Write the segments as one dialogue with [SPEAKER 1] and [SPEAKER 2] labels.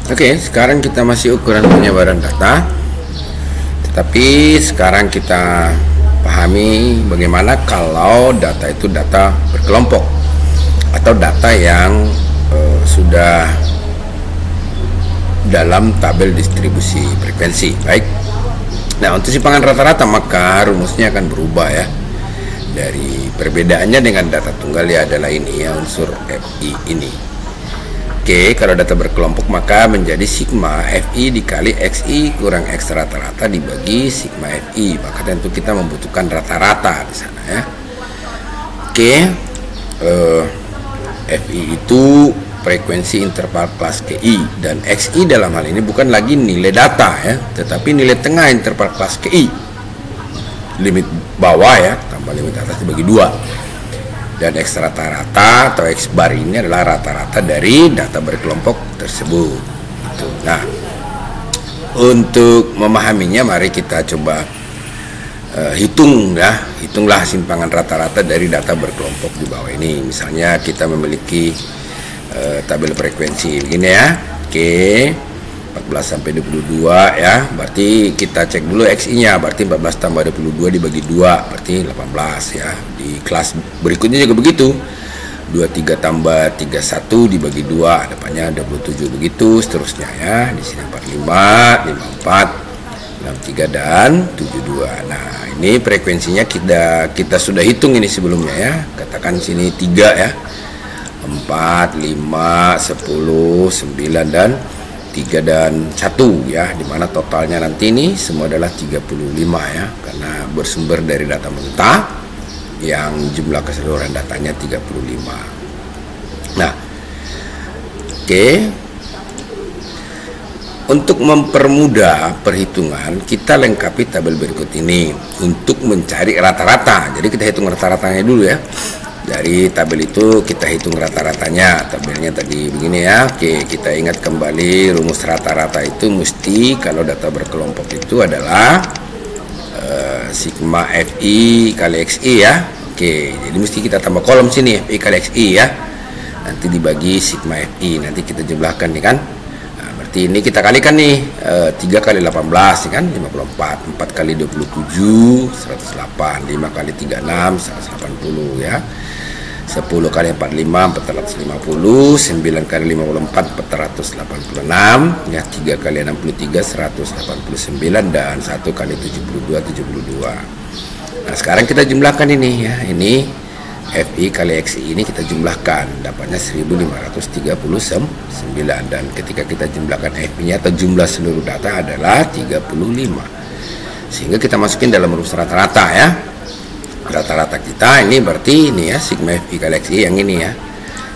[SPEAKER 1] Oke, sekarang kita masih ukuran penyebaran data, tetapi sekarang kita pahami bagaimana kalau data itu data berkelompok atau data yang sudah dalam tabel distribusi frekuensi. Baik. Nah, untuk simpangan rata-rata maka rumusnya akan berubah ya. Dari perbedaannya dengan data tunggal ya adalah ini ya, unsur FI ini. Oke, kalau data berkelompok maka menjadi sigma FI dikali XI kurang X rata-rata dibagi sigma FI. Maka tentu kita membutuhkan rata-rata di sana ya. Oke, FI itu frekuensi interval kelas KI, dan XI dalam hal ini bukan lagi nilai data ya, tetapi nilai tengah interval kelas KI. Limit bawah ya tambah limit atas dibagi 2. Dan X rata-rata atau X bar ini adalah rata-rata dari data berkelompok tersebut. Gitu. Nah, untuk memahaminya mari kita coba hitung ya, hitunglah simpangan rata-rata dari data berkelompok di bawah ini. Misalnya kita memiliki tabel frekuensi begini ya. Oke, 14 sampai 22 ya. Berarti kita cek dulu XI-nya, berarti 14 tambah 22 dibagi 2 berarti 18 ya. Di kelas berikutnya juga begitu. 23 tambah 31 dibagi 2 depannya 27 begitu seterusnya ya. Di sini 45, 54, 63 dan 72. Nah, ini frekuensinya kita sudah hitung ini sebelumnya ya. Katakan sini 3 ya. 4, 5, 10, 9 dan 3 dan 1 ya, dimana totalnya nanti ini semua adalah 35 ya, karena bersumber dari data mentah yang jumlah keseluruhan datanya 35. Nah, oke. Untuk mempermudah perhitungan, kita lengkapi tabel berikut ini untuk mencari rata-rata. Jadi kita hitung rata-ratanya dulu ya. Dari tabel itu kita hitung rata-ratanya. Tabelnya tadi begini ya. Oke, kita ingat kembali rumus rata-rata itu mesti kalau data berkelompok itu adalah sigma FI kali XI ya. Oke, jadi mesti kita tambah kolom sini FI kali XI ya. Nanti dibagi sigma FI. Nanti kita jumlahkan nih kan. Nah, berarti ini kita kalikan nih 3 kali 18 kan 54, 4 kali 27 108, 5 kali 36 180 ya. 10 kali 45 450, 9 kali 54 486 ya, 3 kali 63 189 dan 1 kali 72 72. Nah, sekarang kita jumlahkan ini ya. Ini FI kali XI ini kita jumlahkan, dapatnya 1539, dan ketika kita jumlahkan FI-nya atau jumlah seluruh data adalah 35. Sehingga kita masukin dalam rumus rata-rata ya. Rata-rata kita ini berarti ini ya, sigma FI kali XI yang ini ya.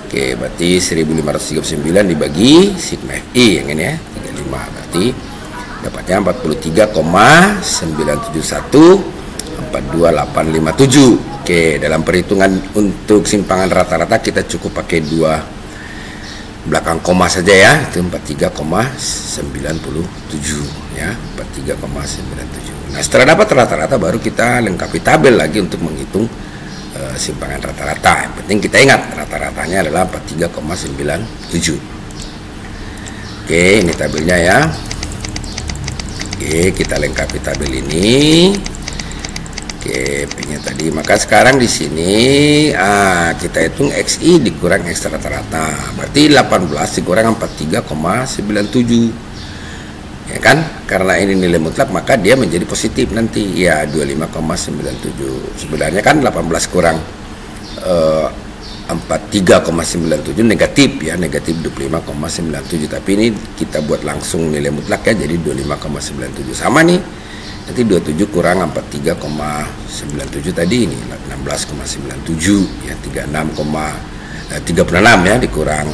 [SPEAKER 1] Oke, berarti 1539 dibagi sigma FI yang ini ya, 35. Berarti dapatnya 43,971 42857. Oke, dalam perhitungan untuk simpangan rata-rata kita cukup pakai 2 belakang koma saja ya. Itu 43,97 ya, 43,97. Nah, setelah dapat rata-rata baru kita lengkapi tabel lagi untuk menghitung simpangan rata-rata. Yang penting kita ingat rata-ratanya adalah 43,97. Oke, ini tabelnya ya. Oke, kita lengkapi tabel ini. Oke, P-nya tadi. Maka sekarang di sini kita hitung XI dikurang X rata-rata. Berarti 18 dikurang 43,97. Ya kan? Karena ini nilai mutlak maka dia menjadi positif nanti. Ya, 25,97. Sebenarnya kan 18 kurang 43,97 negatif ya, negatif 25,97. Tapi ini kita buat langsung nilai mutlak ya, jadi 25,97. Sama nih. Nanti 27 kurang 43,97 tadi ini 16,97 ya, 36 ya dikurang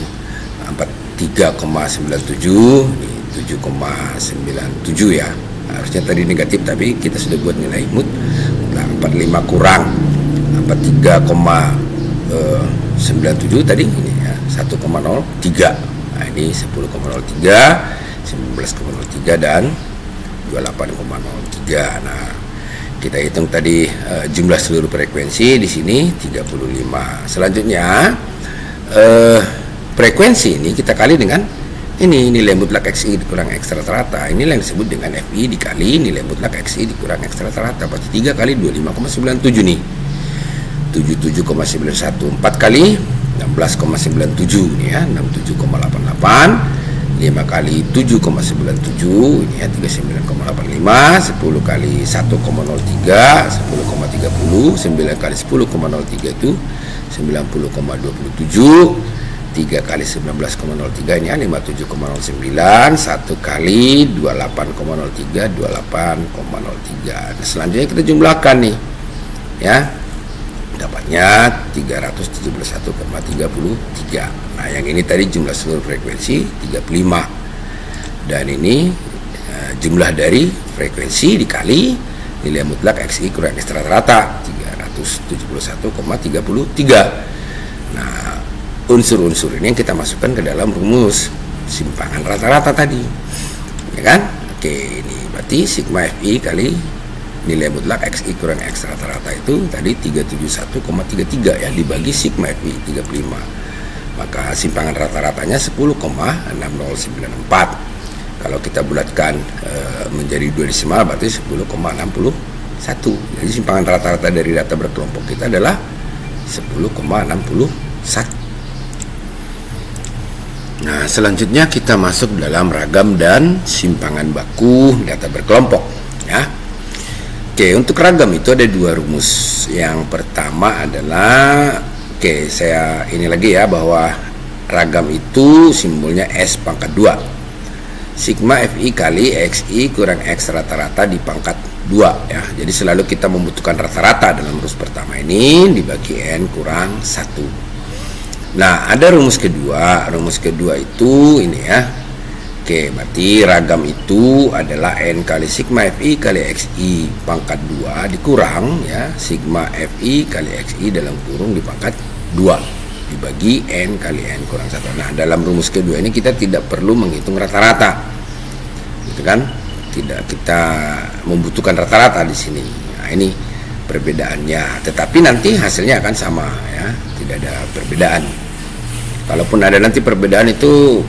[SPEAKER 1] 43,97 ini 7,97 ya. Harusnya tadi negatif tapi kita sudah buat nilai mutlak. 45 kurang 43,97 tadi ini ya 1,03. Nah, ini 10,03, 19,03 dan 28,03. Nah, kita hitung tadi jumlah seluruh frekuensi di sini 35. Selanjutnya frekuensi ini kita kali dengan ini nilai mutlak XI dikurang X rata-rata, inilah yang disebut dengan FI dikali nilai mutlak XI dikurang X rata-rata. Berarti 3 kali 25,97 nih, 77,91, 4 kali 16,97 nih ya, 67,88, 5 kali 7,97 ini ya, 39,85, 10 kali 1,03, 10,30, 9 kali 10,03 itu 90,27, 3 kali 19,03 ini ya, 57,09, 1 kali 28,03, 28,03. Nah, selanjutnya kita jumlahkan nih ya, dapatnya 371,33. Nah, yang ini tadi jumlah seluruh frekuensi 35, dan ini jumlah dari frekuensi dikali nilai mutlak XI kurang X rata-rata 371,33. Nah, unsur-unsur ini yang kita masukkan ke dalam rumus simpangan rata-rata tadi, ya kan? Oke, ini berarti sigma FI kali nilai mutlak XI kurang X rata-rata itu tadi 371,33 ya, dibagi sigma FI 35, maka simpangan rata-ratanya 10,6094. Kalau kita bulatkan menjadi 2 desimal berarti 10,61. Jadi simpangan rata-rata dari data berkelompok kita adalah 10,61. Nah, selanjutnya kita masuk dalam ragam dan simpangan baku data berkelompok ya. Oke, untuk ragam itu ada 2 rumus. Yang pertama adalah, oke, saya ini lagi ya, bahwa ragam itu simbolnya S pangkat 2. Sigma FI kali XI kurang X rata-rata di pangkat 2 ya. Jadi selalu kita membutuhkan rata-rata dalam rumus pertama ini dibagi N kurang 1. Nah, ada rumus kedua. Rumus kedua itu ini ya. Oke, berarti ragam itu adalah N kali sigma FI kali XI pangkat 2 dikurang ya sigma FI kali XI dalam kurung di pangkat 2 dibagi N kali N kurang 1. Nah, dalam rumus kedua ini kita tidak perlu menghitung rata-rata, gitu kan? Tidak, kita membutuhkan rata-rata di sini. Nah, ini perbedaannya, tetapi nanti hasilnya akan sama ya, tidak ada perbedaan. Kalaupun ada nanti perbedaan itu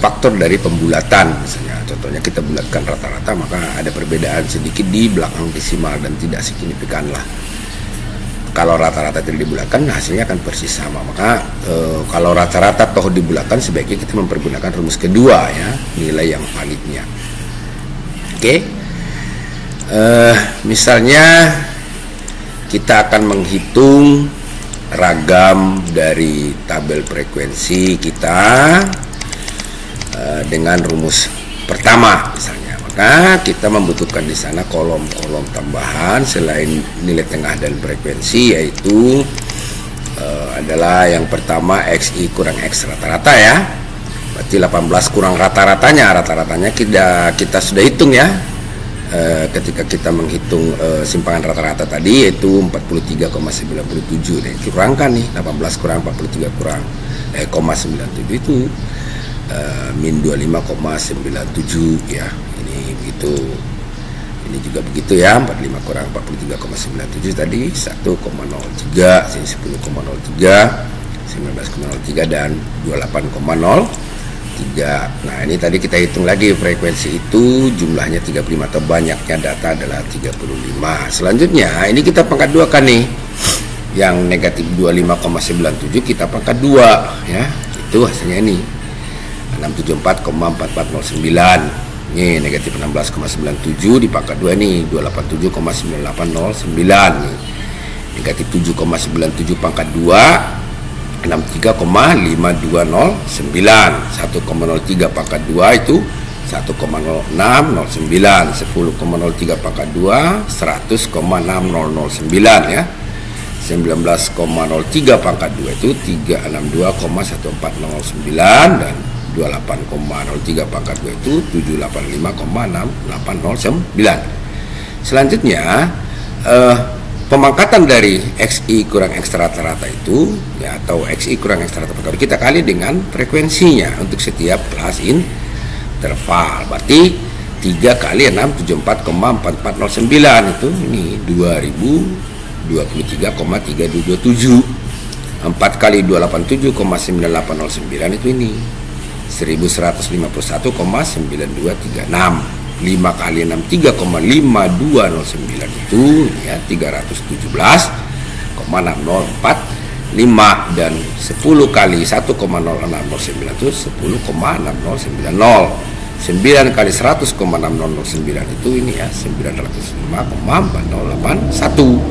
[SPEAKER 1] faktor dari pembulatan, misalnya contohnya kita bulatkan rata-rata, maka ada perbedaan sedikit di belakang desimal dan tidak signifikan lah. Kalau rata-rata tidak dibulatkan, hasilnya akan persis sama. Maka kalau rata-rata toh dibulatkan, sebaiknya kita mempergunakan rumus kedua ya, nilai yang validnya. Oke. Misalnya kita akan menghitung ragam dari tabel frekuensi kita dengan rumus pertama misalnya, maka kita membutuhkan di sana kolom-kolom tambahan selain nilai tengah dan frekuensi, yaitu adalah yang pertama XI kurang X rata-rata ya. Berarti 18 kurang rata-ratanya kita sudah hitung ya. Ketika kita menghitung simpangan rata-rata tadi, yaitu 43,97. Nah, kurangkan nih 18 kurang 43 kurang 0,97 itu min 25,97 ya. Ini begitu. Ini juga begitu ya, 45 kurang 43,97 tadi 1,03, sini 10,03, 19,03 dan 28,03. Nah, ini tadi kita hitung lagi frekuensi itu jumlahnya 35 atau banyaknya data adalah 35. Selanjutnya ini kita pangkat 2 kan nih. Yang negatif 25,97 kita pangkat 2 ya. Itu hasilnya ini 674,4409. Ini negatif 16,97 dipangkat 2 nih 287,9809 nih. Negatif 7,97 pangkat 2 63,5209. 1,03 pangkat 2 itu 1,0609. 10,03 pangkat 2 100,6009 ya. 19,03 pangkat 2 itu 362,1409 dan 28,03 pangkat 2 itu 785,6809. Selanjutnya pemangkatan dari XI kurang X rata-rata itu ya, atau XI kurang X rata-rata kita kali dengan frekuensinya untuk setiap kelas interval. Berarti 3 kali 674,4409 itu ini 2023,3227. 4 kali 287,9809 itu ini 1151,9236. 5 kali 6 3,5209 itu ya 317,6045, dan 10 kali 1,0609 itu 10,6090. 9 kali 100,6009 itu ini ya 905,4081.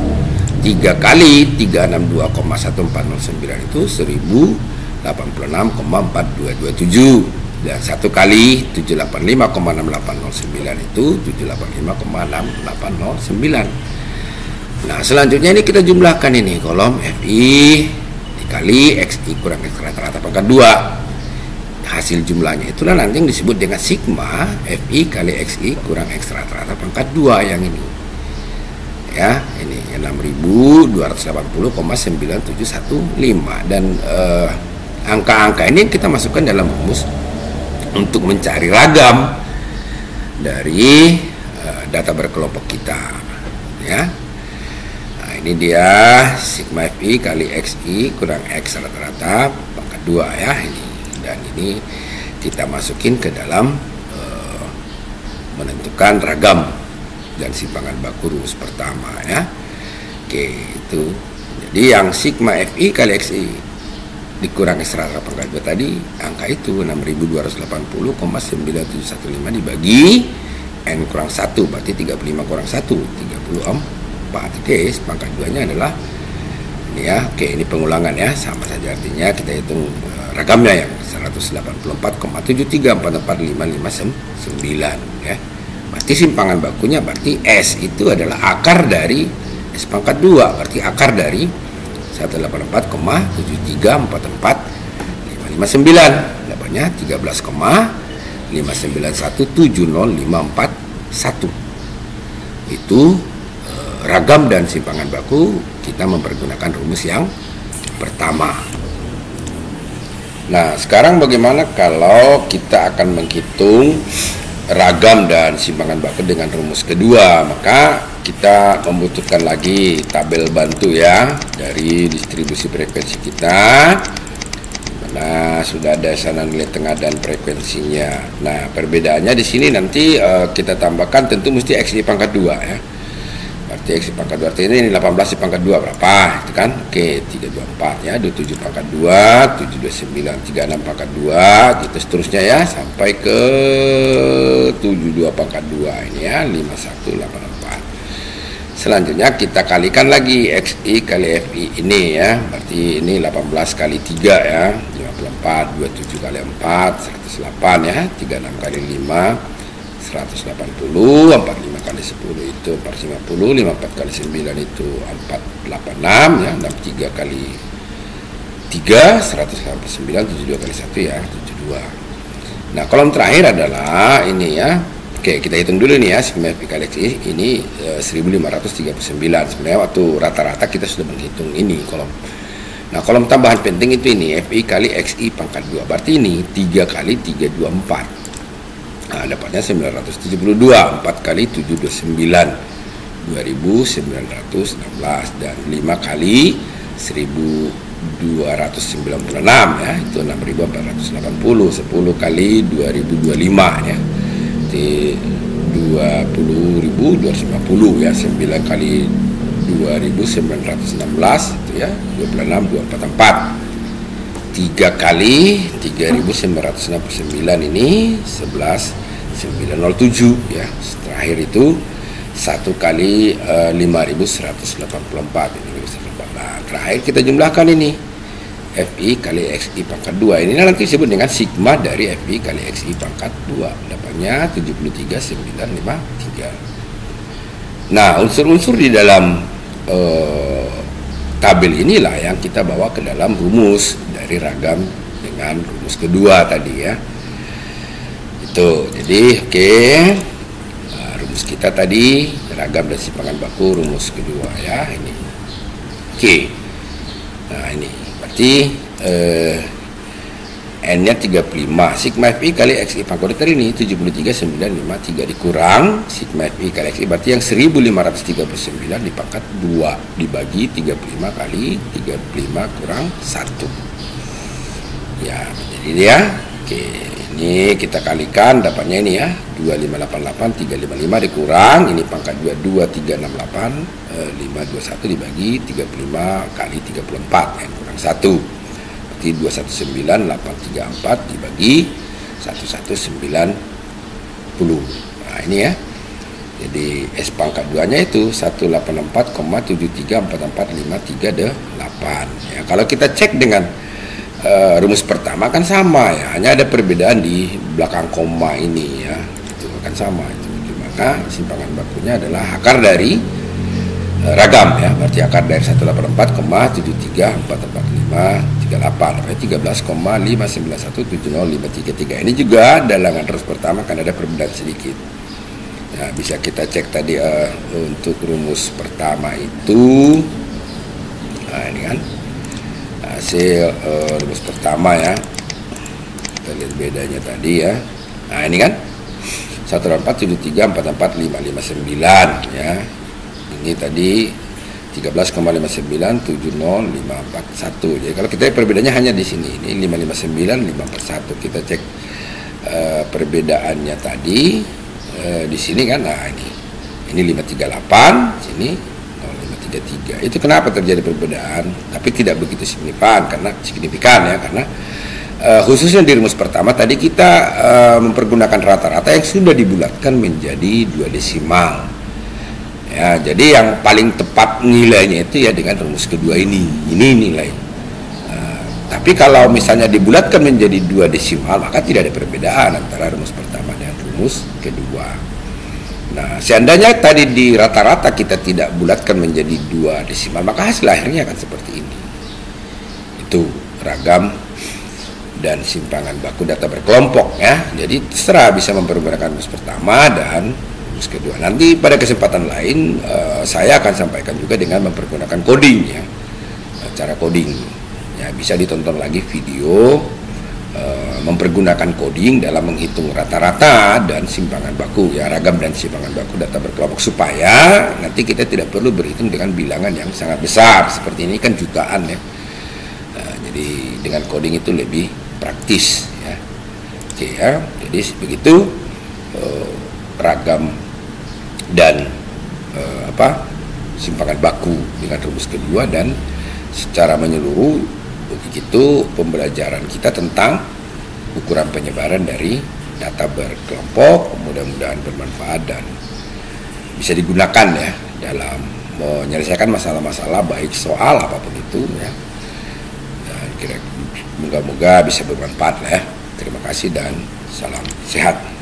[SPEAKER 1] 3 kali 362,1409 itu 1086,4227, dan 1 kali 785,6809 itu 785,6809. Nah, selanjutnya ini kita jumlahkan ini kolom FI dikali XI kurang X rata-rata pangkat 2. Hasil jumlahnya itulah nanti yang disebut dengan sigma FI kali XI kurang X rata-rata pangkat 2 yang ini. Ya, ini 6.280,9715, dan angka-angka ini kita masukkan dalam rumus untuk mencari ragam dari data berkelompok kita ya. Nah, ini dia sigma FI kali XI kurang X rata-rata pangkat 2 ya ini, dan ini kita masukin ke dalam menentukan ragam dan simpangan baku rumus pertama ya. Oke, itu jadi yang sigma FI kali XI dikurang X rata pangkat 2 tadi, angka itu 6.280,9715 dibagi N kurang 1, berarti 35 kurang 1, 34. Oke, pangkat 2 nya adalah ini ya. Oke, ini pengulangan ya, sama saja artinya kita hitung ragamnya yang 180,43445559 ya. Berarti simpangan bakunya berarti S itu adalah akar dari S pangkat 2, berarti akar dari 184,7344,559, dapatnya 13,59170,541. Itu ragam dan simpangan baku kita mempergunakan rumus yang pertama. Nah, sekarang bagaimana kalau kita akan menghitung ragam dan simpangan baku dengan rumus kedua? Maka kita membutuhkan lagi tabel bantu ya dari distribusi frekuensi kita, mana sudah ada sana nilai tengah dan frekuensinya. Nah, perbedaannya di sini nanti kita tambahkan tentu mesti XI pangkat 2 ya. Berarti XI pangkat 2 artinya ini 18 pangkat 2 berapa? Itu kan? Oke, 324 ya, 27 pangkat 2, 729, 36 pangkat 2, gitu seterusnya ya sampai ke 72 pangkat 2 ini ya, 5184. Selanjutnya kita kalikan lagi XI kali FI ini ya, berarti ini 18 kali 3 ya, 54, 27 kali 4, 108 ya, 36 kali 5, 180, 45 kali 10 itu 450, 54 kali 9 itu 486 ya, 63 kali 3, 189, 72 kali 1 ya, 72. Nah, kolom terakhir adalah ini ya. Oke, kita hitung dulu nih ya, sigma FI kali XI ini 1539. Sebenarnya waktu rata-rata kita sudah menghitung ini kolom. Nah, kolom tambahan penting itu ini FI kali XI pangkat 2. Berarti ini 3 kali 324. Nah, dapatnya 972. 4 kali 729. 2916, dan 5 kali 1296 ya, itu 6480. 10 kali 2025 ya, 20.250 ya, 9 kali 2916 itu ya 26244. 3 kali 3969 ini 11907 ya. Terakhir itu 1 kali 5184 ini 5184. Nah, terakhir kita jumlahkan ini FI kali XI pangkat 2 ini nanti disebut dengan sigma dari FI kali XI pangkat 2, dapatnya 73.953. Nah, unsur-unsur di dalam tabel inilah yang kita bawa ke dalam rumus dari ragam dengan rumus kedua tadi ya. Itu jadi oke. Rumus kita tadi ragam dan simpangan baku rumus kedua ya ini. Oke. Nah, ini berarti N-nya 35, sigma FI kali XI pangkat 2 ini 73.953 dikurang sigma FI kali XI, berarti yang 1539 dipangkat 2 dibagi 35 kali 35 kurang 1 ya, jadi dia oke. Ini kita kalikan, dapatnya ini ya, 2588, 355 dikurang, ini pangkat 22, 368, 521 dibagi 35 kali 34, yang kurang 1. Berarti 219,834 dibagi 1190. Nah ini ya, jadi S pangkat 2-nya itu 184,734453 ya. Kalau kita cek dengan rumus pertama kan sama ya, hanya ada perbedaan di belakang koma ini ya, itu kan sama itu. Maka simpangan bakunya adalah akar dari ragam ya, berarti akar dari 184,73445338, berarti 13,59170,533. Ini juga dalam rumus pertama kan ada perbedaan sedikit. Nah, bisa kita cek tadi untuk rumus pertama itu, nah ini kan hasil rumus pertama ya, kita lihat bedanya tadi ya. Nah ini kan 18473445559 ya, ini tadi 13,5970541. Jadi kalau kita lihat perbedaannya hanya di sini, ini 559541. Kita cek perbedaannya tadi di sini kan, nah ini 538, sini 0,533. Itu kenapa terjadi perbedaan, tapi tidak begitu signifikan ya, karena khususnya di rumus pertama tadi kita mempergunakan rata-rata yang sudah dibulatkan menjadi 2 desimal ya. Jadi yang paling tepat nilainya itu ya dengan rumus kedua ini nilai. Tapi kalau misalnya dibulatkan menjadi 2 desimal, maka tidak ada perbedaan antara rumus pertama dan rumus kedua. Nah, seandainya tadi di rata-rata kita tidak bulatkan menjadi 2 desimal, maka hasil akhirnya akan seperti ini. Itu ragam dan simpangan baku data berkelompok ya. Jadi terserah bisa mempergunakan rumus pertama dan rumus kedua. Nanti pada kesempatan lain saya akan sampaikan juga dengan mempergunakan coding ya. Cara coding ya, bisa ditonton lagi video mempergunakan coding dalam menghitung rata-rata dan simpangan baku ya, ragam dan simpangan baku data berkelompok, supaya nanti kita tidak perlu berhitung dengan bilangan yang sangat besar seperti ini kan, jutaan ya. Jadi dengan coding itu lebih praktis ya. Oke ya, jadi begitu ragam dan simpangan baku dengan rumus kedua, dan secara menyeluruh begitu pembelajaran kita tentang ukuran penyebaran dari data berkelompok. Mudah-mudahan bermanfaat dan bisa digunakan ya dalam menyelesaikan masalah-masalah baik soal apapun itu ya. Dan moga-moga bisa bermanfaat lah ya. Terima kasih dan salam sehat.